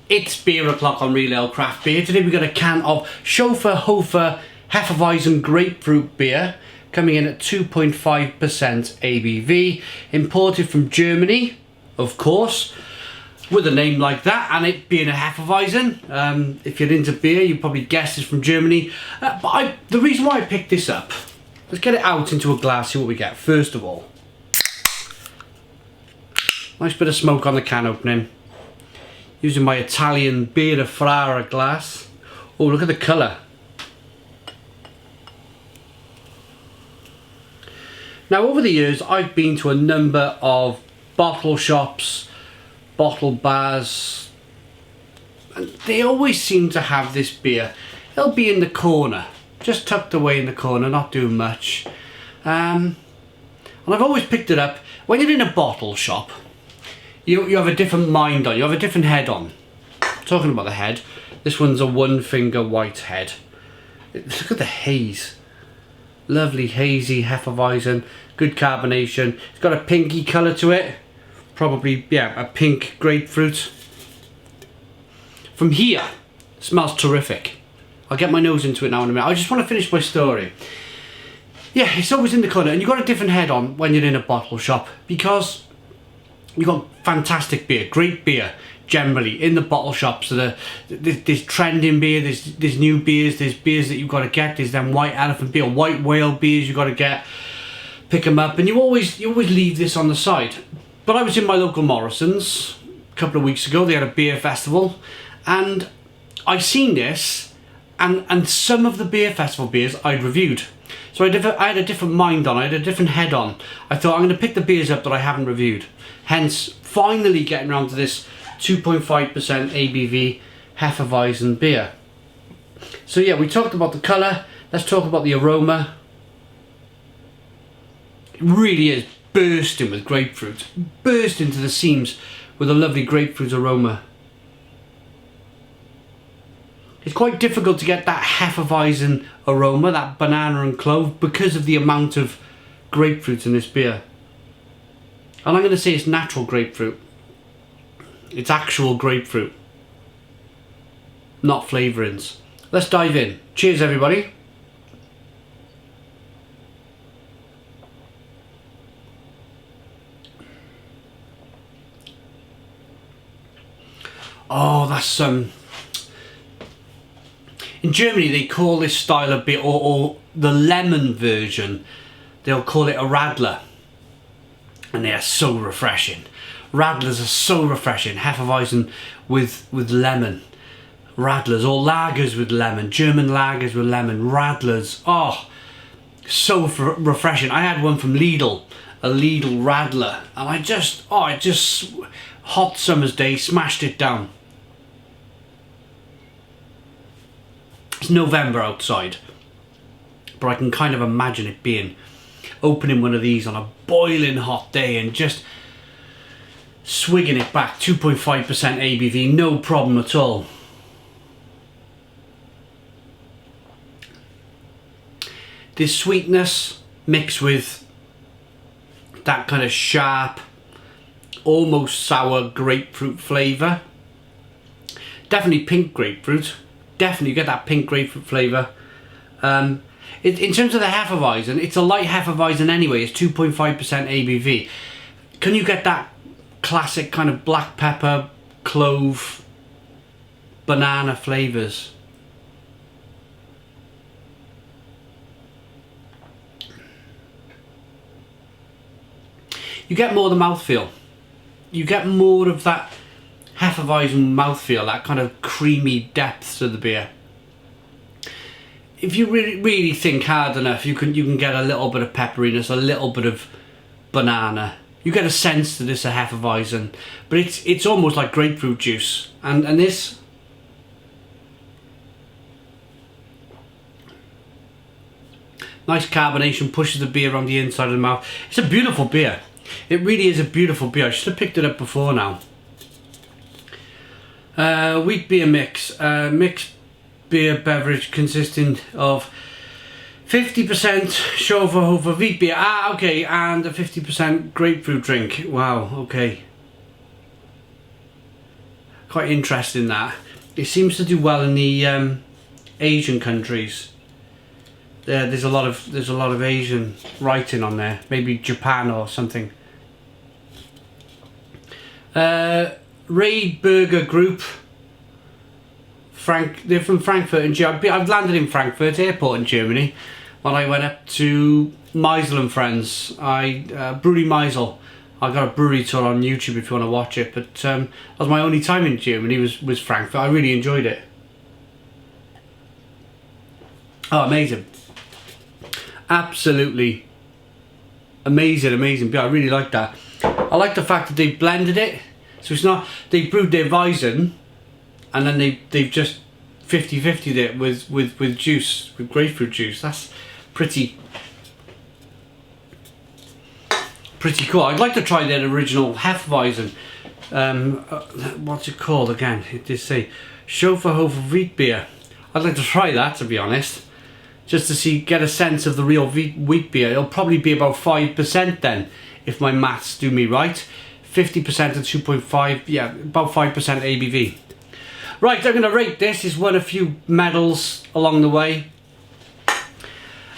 It's beer o'clock on Real Ale Craft Beer. Today we've got a can of Scho fferhofer Hefeweizen Grapefruit Beer, coming in at 2.5% ABV, imported from Germany, of course, with a name like that, and it being a Hefeweizen. If you're into beer, you probably guessed it's from Germany. But the reason why I picked this up, let's get it out into a glass, see what we get. First of all, nice bit of smoke on the can opening. Using my Italian beer fferhofer glass. Oh, look at the colour. Now, over the years, I've been to a number of bottle shops, bottle bars, and they always seem to have this beer. It'll be in the corner, just tucked away in the corner, not doing much. And I've always picked it up. When you're in a bottle shop, you have a different mind on, you have a different head on. Talking about the head, this one's a one finger white head. Look at the haze. Lovely hazy Hefeweizen, good carbonation. It's got a pinky colour to it. Probably, yeah, a pink grapefruit. From here, it smells terrific. I'll get my nose into it now in a minute. I just want to finish my story. Yeah, it's always in the corner, and you've got a different head on when you're in a bottle shop, because you've got fantastic beer, great beer, generally, in the bottle shops. So there's trending beer, there's new beers, there's beers that you've got to get, there's them white elephant beer, white whale beers you've got to get, pick them up, and you always leave this on the side. But I was in my local Morrison's a couple of weeks ago. They had a beer festival, and I seen this, and some of the beer festival beers I'd reviewed. So I had a different mind on, I had a different head on. I thought, I'm going to pick the beers up that I haven't reviewed. Hence, finally getting around to this 2.5% ABV Hefeweizen beer. So yeah, we talked about the colour. Let's talk about the aroma. It really is bursting with grapefruit. Bursting to the seams with a lovely grapefruit aroma. It's quite difficult to get that Hefeweizen aroma, that banana and clove, because of the amount of grapefruit in this beer. And I'm going to say it's natural grapefruit. It's actual grapefruit, not flavourings. Let's dive in. Cheers, everybody. Oh, that's in Germany they call this style of beer, or the lemon version, they'll call it a Radler. And they are so refreshing. Radlers are so refreshing. Hefeweizen with lemon. Radlers, or lagers with lemon. German lagers with lemon. Radlers. Oh, so refreshing. I had one from Lidl, a Lidl Radler, and I just hot summer's day, smashed it down. It's November outside, but I can kind of imagine it being opening one of these on a boiling hot day and just swigging it back. 2.5% ABV, no problem at all. This sweetness mixed with that kind of sharp, almost sour grapefruit flavour. Definitely pink grapefruit. Definitely get that pink grapefruit flavour. In terms of the Hefeweizen, it's a light Hefeweizen anyway. It's 2.5% ABV. Can you get that classic kind of black pepper, clove, banana flavours? You get more of the mouthfeel. You get more of that Hefeweizen mouthfeel, that kind of creamy depth to the beer. If you really think hard enough, you can get a little bit of pepperiness, a little bit of banana. You get a sense that it's a Hefeweizen, but it's almost like grapefruit juice. And this, nice carbonation pushes the beer on the inside of the mouth. It's a beautiful beer. It really is a beautiful beer. I should have picked it up before now. Wheat beer mix. Mixed beer beverage consisting of 50% Scho fferhofer wheat beer. Ah, okay, and a 50% grapefruit drink. Wow, okay. quite interesting that. It seems to do well in the Asian countries. There's a lot of Asian writing on there. Maybe Japan or something. Raid Burger Group. They're from Frankfurt in Germany. I've landed in Frankfurt Airport in Germany when I went up to Meisel and Friends. Brewery Meisel. I got a brewery tour on YouTube if you want to watch it. But that was my only time in Germany. Was Frankfurt. I really enjoyed it. Oh, amazing! Absolutely amazing beer. I really like that. I like the fact that they blended it. So it's not, they brewed their Weizen and then they've just 50-50'd it with juice, with grapefruit juice. That's pretty cool. I'd like to try their original Hefeweizen. What's it called again? It did say Scho fferhofer Bier. I'd like to try that, to be honest, just to get a sense of the real wheat beer. It'll probably be about 5% then, if my maths do me right. 50% to 2.5, yeah, about 5% ABV. Right, I'm going to rate this. It's won a few medals along the way.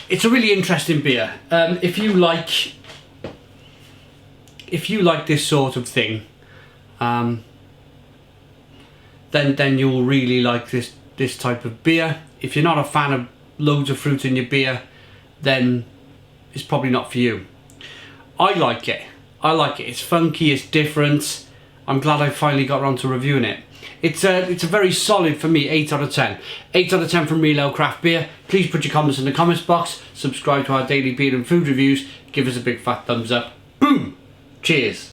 It's a really interesting beer. If you like this sort of thing, then you'll really like this type of beer. If you're not a fan of loads of fruit in your beer, then it's probably not for you. I like it. It's funky, it's different. I'm glad I finally got around to reviewing it. It's a very solid, for me, 8 out of 10. 8 out of 10 from Real Ale Craft Beer. Please put your comments in the comments box. Subscribe to our daily beer and food reviews. Give us a big fat thumbs up. Boom! Cheers.